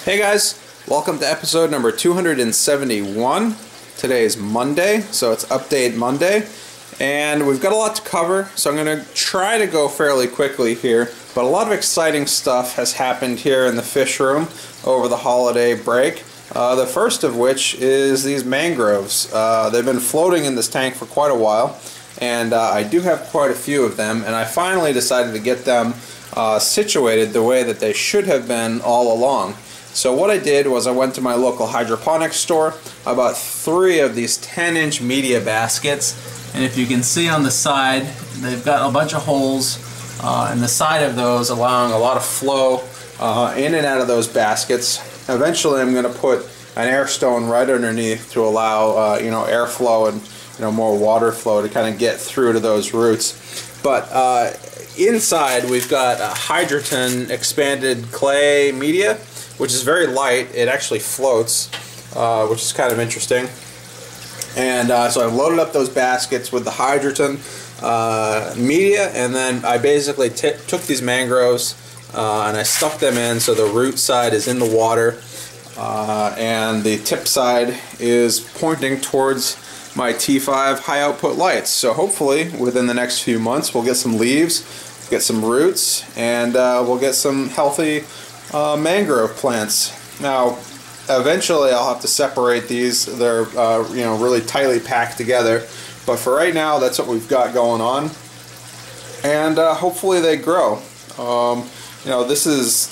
Hey guys, welcome to episode number 271. Today is Monday, so it's Update Monday, and we've got a lot to cover, so I'm going to try to go fairly quickly here, but a lot of exciting stuff has happened here in the fish room over the holiday break. The first of which is these mangroves. They've been floating in this tank for quite a while, and I do have quite a few of them, and I finally decided to get them situated the way that they should have been all along. So what I did was I went to my local hydroponics store. I bought 3 of these 10-inch media baskets, and if you can see on the side, they've got a bunch of holes in the side of those, allowing a lot of flow in and out of those baskets. Eventually I'm going to put an air stone right underneath to allow airflow and more water flow to kind of get through to those roots. But inside we've got a Hydroton expanded clay media, which is very light. It actually floats, which is kind of interesting. And so I've loaded up those baskets with the Hydroton media, and then I basically took these mangroves and I stuck them in so the root side is in the water and the tip side is pointing towards my T5 high output lights. So hopefully within the next few months we'll get some leaves, get some roots, and we'll get some healthy mangrove plants. Now eventually I'll have to separate these. They're really tightly packed together, but for right now that's what we've got going on, and hopefully they grow. This is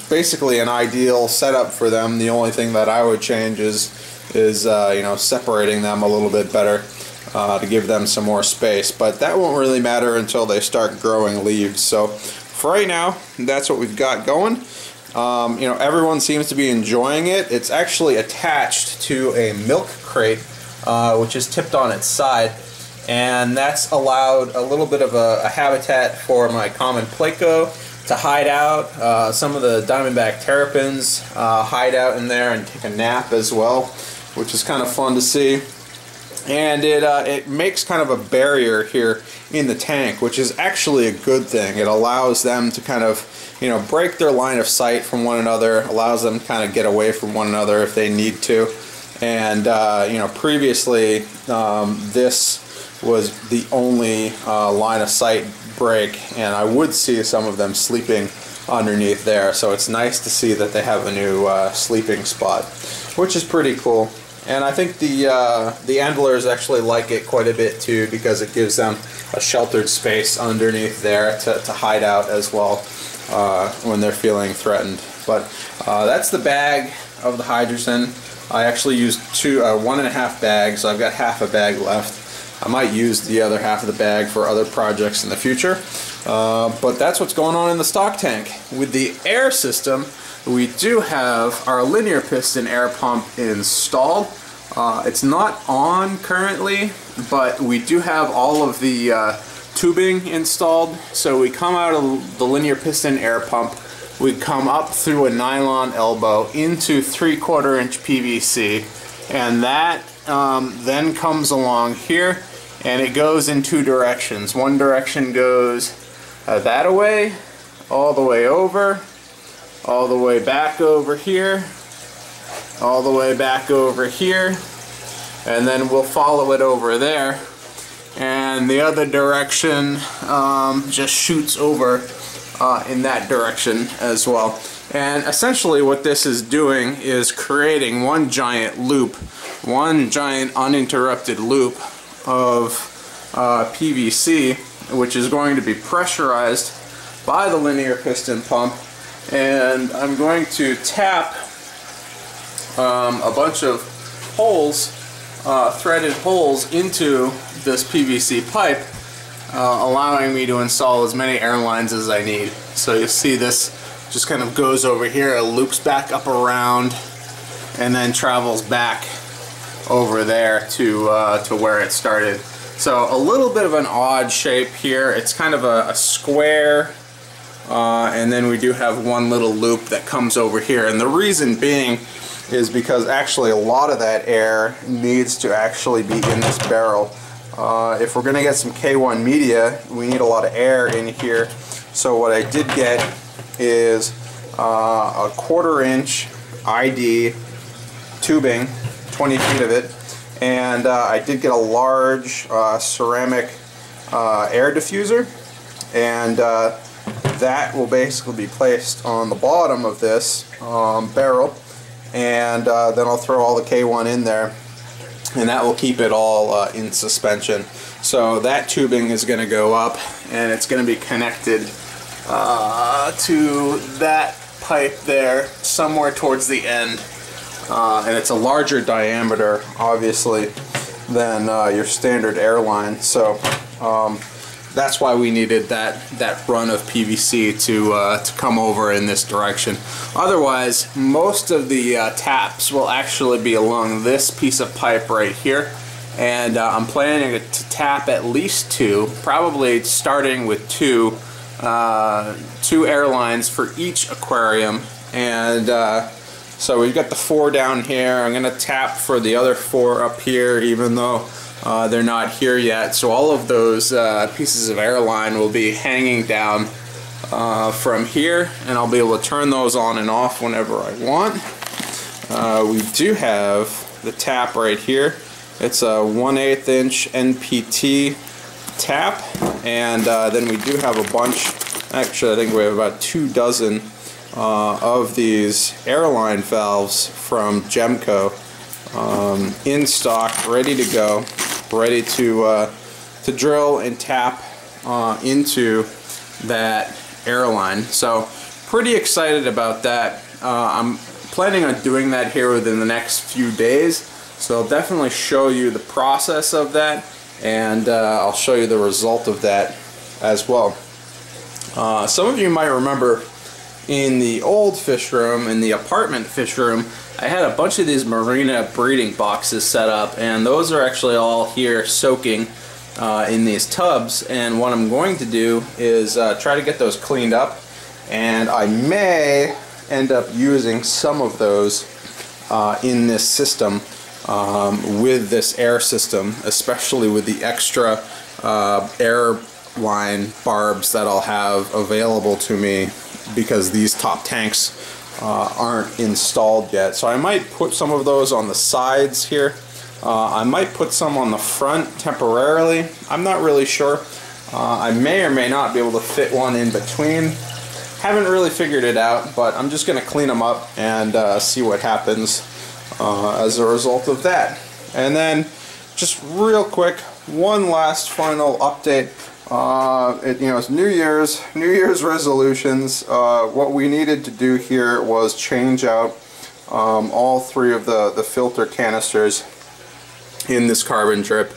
basically an ideal setup for them. The only thing that I would change is separating them a little bit better to give them some more space, but that won't really matter until they start growing leaves. So for right now, that's what we've got going. Everyone seems to be enjoying it. It's actually attached to a milk crate, which is tipped on its side, and that's allowed a little bit of a habitat for my common pleco to hide out. Some of the diamondback terrapins hide out in there and take a nap as well, which is kind of fun to see. And it makes kind of a barrier here in the tank, which is actually a good thing. It allows them to kind of break their line of sight from one another, allows them to kind of get away from one another if they need to. And previously this was the only line of sight break, and I would see some of them sleeping underneath there, so it's nice to see that they have a new sleeping spot, which is pretty cool. And I think the antlers actually like it quite a bit too, because it gives them a sheltered space underneath there to hide out as well when they're feeling threatened. But that's the bag of the Hydroton. I actually used 1.5 bags, so I've got half a bag left. I might use the other half of the bag for other projects in the future. But that's what's going on in the stock tank. With the air system, we do have our linear piston air pump installed. It's not on currently, but we do have all of the tubing installed. So we come out of the linear piston air pump, we come up through a nylon elbow into 3/4 inch PVC, and that then comes along here, and it goes in 2 directions. One direction goes that way, all the way over, all the way back over here, all the way back over here, and then we'll follow it over there, and the other direction just shoots over in that direction as well. And essentially what this is doing is creating one giant loop, one giant uninterrupted loop of PVC, which is going to be pressurized by the linear piston pump. And I'm going to tap a bunch of holes, threaded holes, into this PVC pipe, allowing me to install as many air lines as I need. So you see this just kind of goes over here, it loops back up around, and then travels back over there to where it started. So a little bit of an odd shape here. It's kind of a square, and then we do have one little loop that comes over here, and the reason being is because actually a lot of that air needs to actually be in this barrel. If we're going to get some K1 media, we need a lot of air in here. So what I did get is a 1/4-inch ID tubing, 20 feet of it, and I did get a large ceramic air diffuser, and that will basically be placed on the bottom of this barrel, and then I'll throw all the K1 in there, and that will keep it all in suspension. So that tubing is going to go up, and it's going to be connected to that pipe there somewhere towards the end, and it's a larger diameter obviously than your standard airline, so that's why we needed that run of PVC to come over in this direction. Otherwise, most of the taps will actually be along this piece of pipe right here, and I'm planning to tap at least 2, probably starting with 2 airlines for each aquarium, and so we've got the 4 down here. I'm going to tap for the other 4 up here, even though they're not here yet. So all of those pieces of airline will be hanging down from here, and I'll be able to turn those on and off whenever I want. We do have the tap right here. It's a 1/8 inch NPT tap, and then we do have a bunch, actually I think we have about 2 dozen of these airline valves from Gemco in stock, ready to go, ready to drill and tap into that airline. So pretty excited about that. I'm planning on doing that here within the next few days, so I'll definitely show you the process of that, and I'll show you the result of that as well. Some of you might remember in the old fish room, in the apartment fish room, I had a bunch of these marina breeding boxes set up, and those are actually all here soaking in these tubs, and what I'm going to do is try to get those cleaned up, and I may end up using some of those in this system with this air system, especially with the extra air line barbs that I'll have available to me, because these top tanks aren't installed yet. So I might put some of those on the sides here. I might put some on the front temporarily. I'm not really sure. I may or may not be able to fit one in between. Haven't really figured it out, but I'm just going to clean them up and see what happens as a result of that. And then just real quick, one last final update. It's New Year's resolutions. What we needed to do here was change out all 3 of the filter canisters in this carbon drip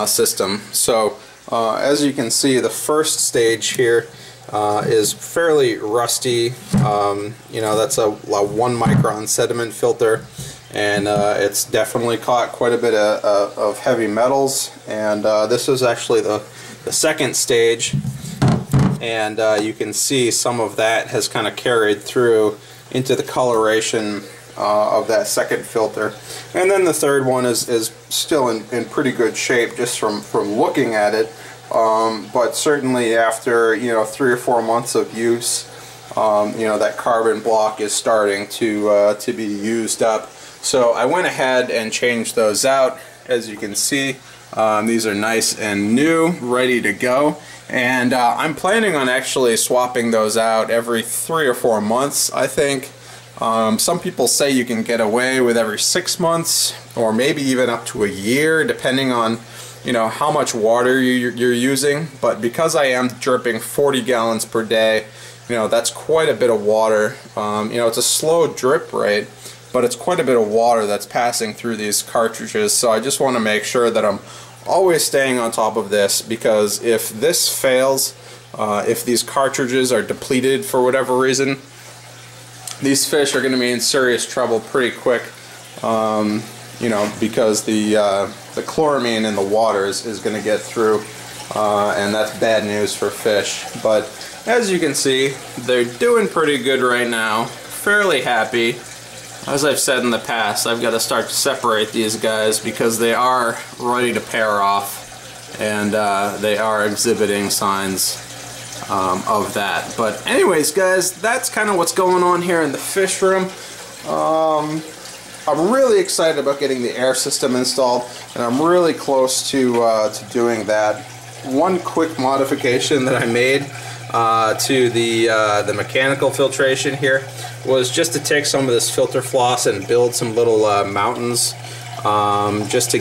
system. So as you can see, the first stage here is fairly rusty. That's a 1 micron sediment filter, and it's definitely caught quite a bit of heavy metals, and this is actually the second stage, and you can see some of that has kind of carried through into the coloration of that second filter. And then the third one is still in pretty good shape just from looking at it, but certainly after 3 or 4 months of use, that carbon block is starting to be used up. So I went ahead and changed those out. As you can see, these are nice and new, ready to go, and I'm planning on actually swapping those out every 3 or 4 months, I think. Some people say you can get away with every 6 months, or maybe even up to a year, depending on how much water you're using. But because I am dripping 40 gallons per day, that's quite a bit of water. It's a slow drip rate, but it's quite a bit of water that's passing through these cartridges, so I just want to make sure that I'm always staying on top of this, because if this fails, if these cartridges are depleted for whatever reason, these fish are going to be in serious trouble pretty quick, because the chloramine in the water is going to get through, and that's bad news for fish. But as you can see, they're doing pretty good right now, fairly happy. As I've said in the past, I've got to start to separate these guys because they are ready to pair off, and they are exhibiting signs of that. But anyways, guys, that's kind of what's going on here in the fish room. I'm really excited about getting the air system installed, and I'm really close to doing that. One quick modification that I made to the mechanical filtration here was just to take some of this filter floss and build some little mountains, just to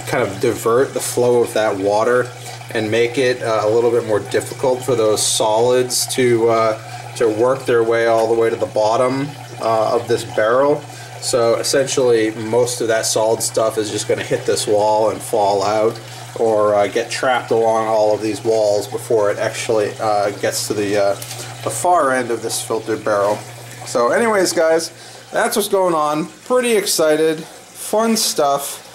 kind of divert the flow of that water and make it a little bit more difficult for those solids to work their way all the way to the bottom of this barrel. So essentially most of that solid stuff is just going to hit this wall and fall out, or get trapped along all of these walls before it actually gets to the far end of this filtered barrel. So anyways, guys, that's what's going on. Pretty excited, fun stuff.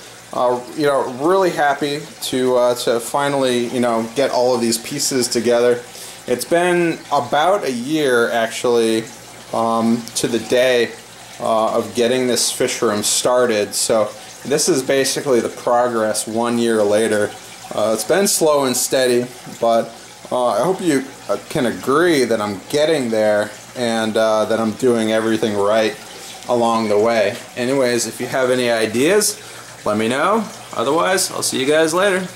You know, really happy to finally, you know, get all of these pieces together. It's been about a year actually to the day of getting this fish room started. So this is basically the progress 1 year later. It's been slow and steady, but I hope you can agree that I'm getting there, and that I'm doing everything right along the way. Anyways, if you have any ideas, let me know. Otherwise, I'll see you guys later.